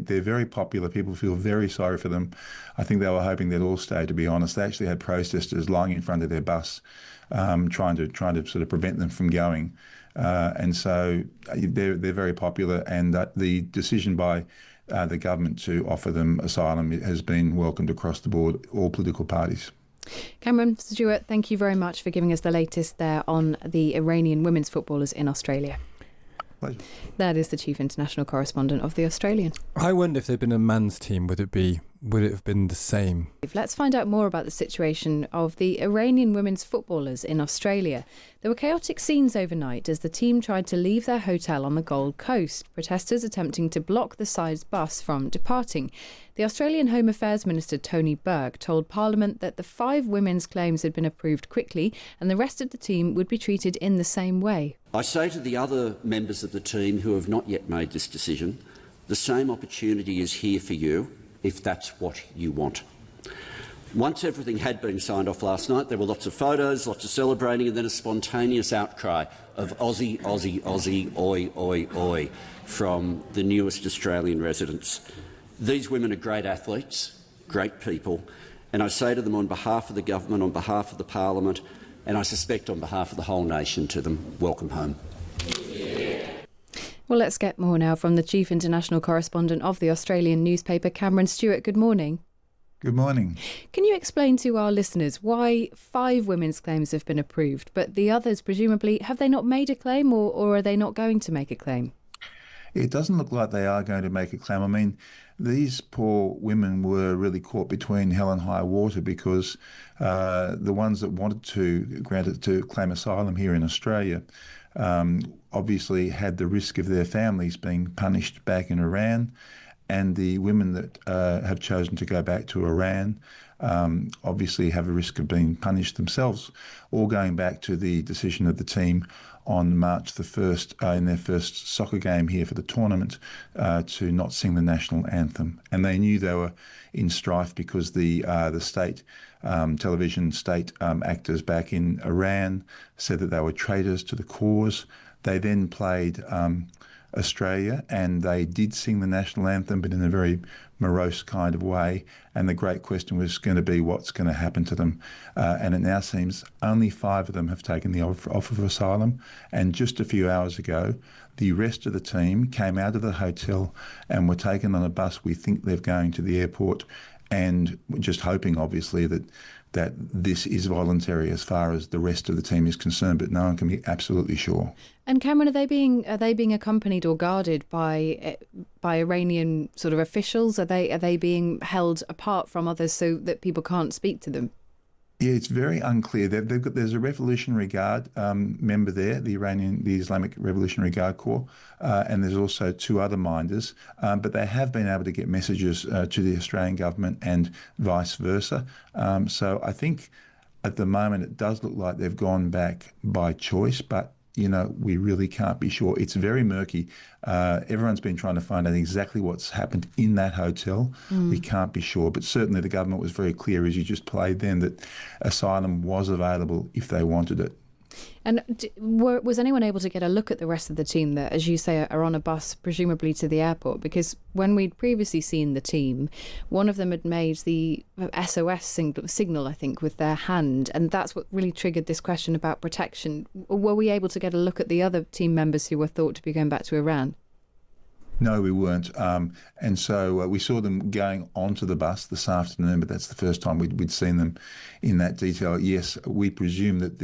they're very popular. People feel very sorry for them. I think they were hoping they'd all stay, to be honest. They actually had protesters lying in front of their bus, trying to sort of prevent them from going. And so they're very popular, and the decision by the government to offer them asylum has been welcomed across the board, all political parties. Cameron Stewart, thank you very much for giving us the latest there on the Iranian women's footballers in Australia. Pleasure. That is the chief international correspondent of The Australian. I wonder if there'd been a man's team, would it have been the same? Let's find out more about the situation of the Iranian women's footballers in Australia. There were chaotic scenes overnight as the team tried to leave their hotel on the Gold Coast, protesters attempting to block the side's bus from departing. The Australian Home Affairs Minister Tony Burke told Parliament that the 5 women's claims had been approved quickly and the rest of the team would be treated in the same way. I say to the other members of the team who have not yet made this decision, the same opportunity is here for you if that's what you want. Once everything had been signed off last night, there were lots of photos, lots of celebrating, and then a spontaneous outcry of Aussie, Aussie, Aussie, oi, oi, oi from the newest Australian residents. These women are great athletes, great people, and I say to them on behalf of the government, on behalf of the parliament, and I suspect on behalf of the whole nation, to them, welcome home. Well, let's get more now from the chief international correspondent of the Australian newspaper, Cameron Stewart. Good morning. Good morning. Can you explain to our listeners why 5 women's claims have been approved, but the others, presumably, have they not made a claim or are they not going to make a claim? It doesn't look like they are going to make a claim. I mean, these poor women were really caught between hell and high water because the ones that wanted to claim asylum here in Australia obviously had the risk of their families being punished back in Iran, and the women that have chosen to go back to Iran obviously have a risk of being punished themselves, all going back to the decision of the team on March the 1st in their first soccer game here for the tournament to not sing the national anthem. And they knew they were in strife because the state television state actors back in Iran said that they were traitors to the cause. They then played Australia, and they did sing the national anthem, but in a very morose kind of way. And the great question was going to be what's going to happen to them. And it now seems only 5 of them have taken the offer of asylum. And just a few hours ago, the rest of the team came out of the hotel and were taken on a bus. We think they're going to the airport, and we're just hoping, obviously, that this is voluntary as far as the rest of the team is concerned, but no one can be absolutely sure. And Cameron, are they being accompanied or guarded by Iranian sort of officials? Are they being held apart from others so that people can't speak to them? Yeah, it's very unclear. There's a Revolutionary Guard member there, the Islamic Revolutionary Guard Corps, and there's also 2 other minders. But they have been able to get messages to the Australian government and vice versa. So I think at the moment it does look like they've gone back by choice, but we really can't be sure. It's very murky. Everyone's been trying to find out exactly what's happened in that hotel. We can't be sure, but certainly the government was very clear, as you just played then, that asylum was available if they wanted it. And was anyone able to get a look at the rest of the team that, as you say, are on a bus, presumably to the airport? Because when we'd previously seen the team, one of them had made the SOS signal, I think, with their hand, and that's what really triggered this question about protection. Were we able to get a look at the other team members who were thought to be going back to Iran? No, we weren't. And so we saw them going onto the bus this afternoon, but that's the first time we'd seen them in that detail. Yes, we presume that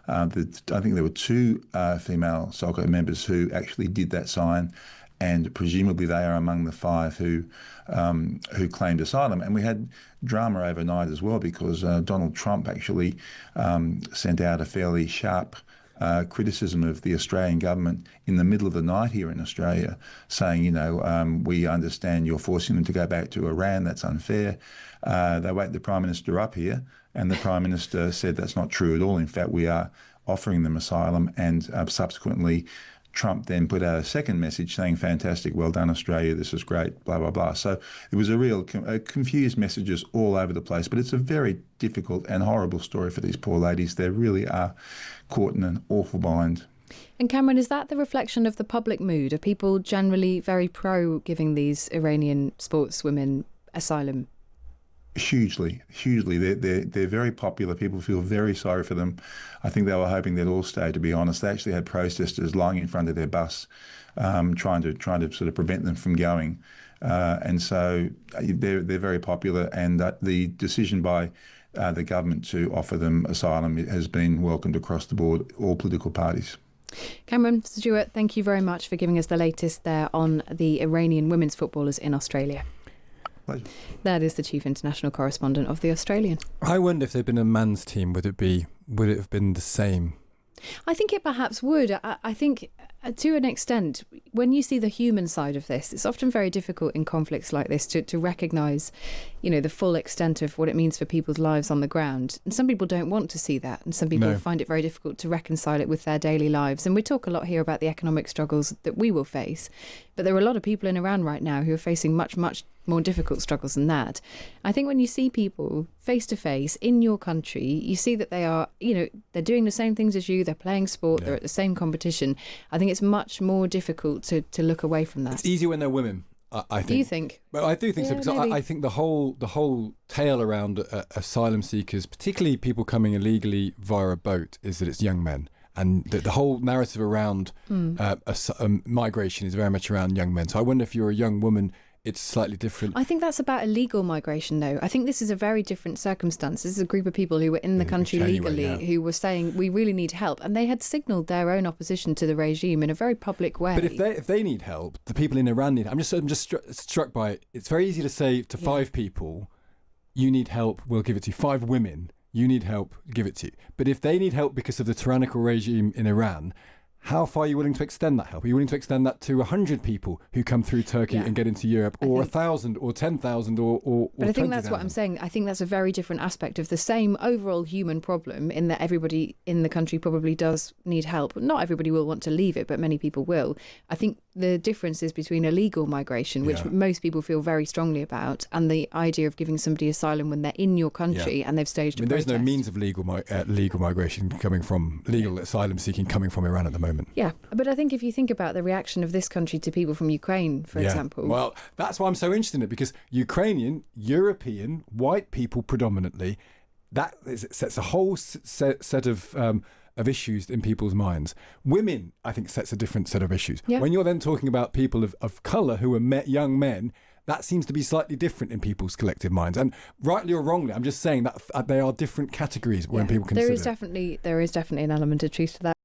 I think there were 2 female soccer members who actually did that sign, and presumably they are among the 5 who claimed asylum. And we had drama overnight as well, because Donald Trump actually sent out a fairly sharp criticism of the Australian government in the middle of the night here in Australia, saying, we understand you're forcing them to go back to Iran, that's unfair. They wake the Prime Minister up here, and the Prime Minister said that's not true at all. In fact, we are offering them asylum, and subsequently Trump then put out a second message saying, fantastic, well done Australia, this is great, blah, blah, blah. So it was a real confused messages all over the place, but it's a very difficult and horrible story for these poor ladies. They really are caught in an awful bind. And Cameron, is that the reflection of the public mood? Are people generally very pro giving these Iranian sportswomen asylum? Hugely. They're very popular. People feel very sorry for them. I think they were hoping they'd all stay, to be honest. They actually had protesters lying in front of their bus, trying to sort of prevent them from going. And so they're very popular. And the decision by the government to offer them asylum has been welcomed across the board, all political parties. Cameron Stewart, thank you very much for giving us the latest there on the Iranian women's footballers in Australia. Pleasure. That is the chief international correspondent of the Australian. I wonder if there'd been a men's team, would it have been the same? I think it perhaps would. I think to an extent, when you see the human side of this, it's often very difficult in conflicts like this to recognise, the full extent of what it means for people's lives on the ground. And some people don't want to see that. And some people find it very difficult to reconcile it with their daily lives. And we talk a lot here about the economic struggles that we will face. But there are a lot of people in Iran right now who are facing much, much more difficult struggles than that. I think when you see people face to face in your country, you see that they are, they're doing the same things as you, they're playing sport, they're at the same competition. I think it's much more difficult to look away from that. It's easier when they're women, I think. Do you think? Well, I do think so, because I think the whole tale around asylum seekers, particularly people coming illegally via a boat, is that it's young men. And the whole narrative around migration is very much around young men. So I wonder if you're a young woman, it's slightly different. I think that's about illegal migration, though. I think this is a very different circumstance. This is a group of people who were in the country legally, who were saying, we really need help. And they had signalled their own opposition to the regime in a very public way. But if they need help, the people in Iran need help. I'm just struck by it. It's very easy to say to 5 people, you need help, we'll give it to you. 5 women, you need help, give it to you. But if they need help because of the tyrannical regime in Iran, how far are you willing to extend that help? Are you willing to extend that to 100 people who come through Turkey and get into Europe, or 1,000 or 10,000 or But I think that's what I'm saying. I think that's a very different aspect of the same overall human problem, in that everybody in the country probably does need help. Not everybody will want to leave it, but many people will. I think the difference is between illegal migration, which most people feel very strongly about, and the idea of giving somebody asylum when they're in your country and they've staged a protest. There's no means of legal migration legal asylum seeking coming from Iran at the moment. Yeah, but I think if you think about the reaction of this country to people from Ukraine, for example. Well, that's why I'm so interested in it, because Ukrainian, European, white people predominantly, that sets a whole set of issues in people's minds. Women, I think, sets a different set of issues. Yeah. When you're then talking about people of colour who are young men, that seems to be slightly different in people's collective minds. And rightly or wrongly, I'm just saying that they are different categories when people consider. There is definitely an element of truth to that.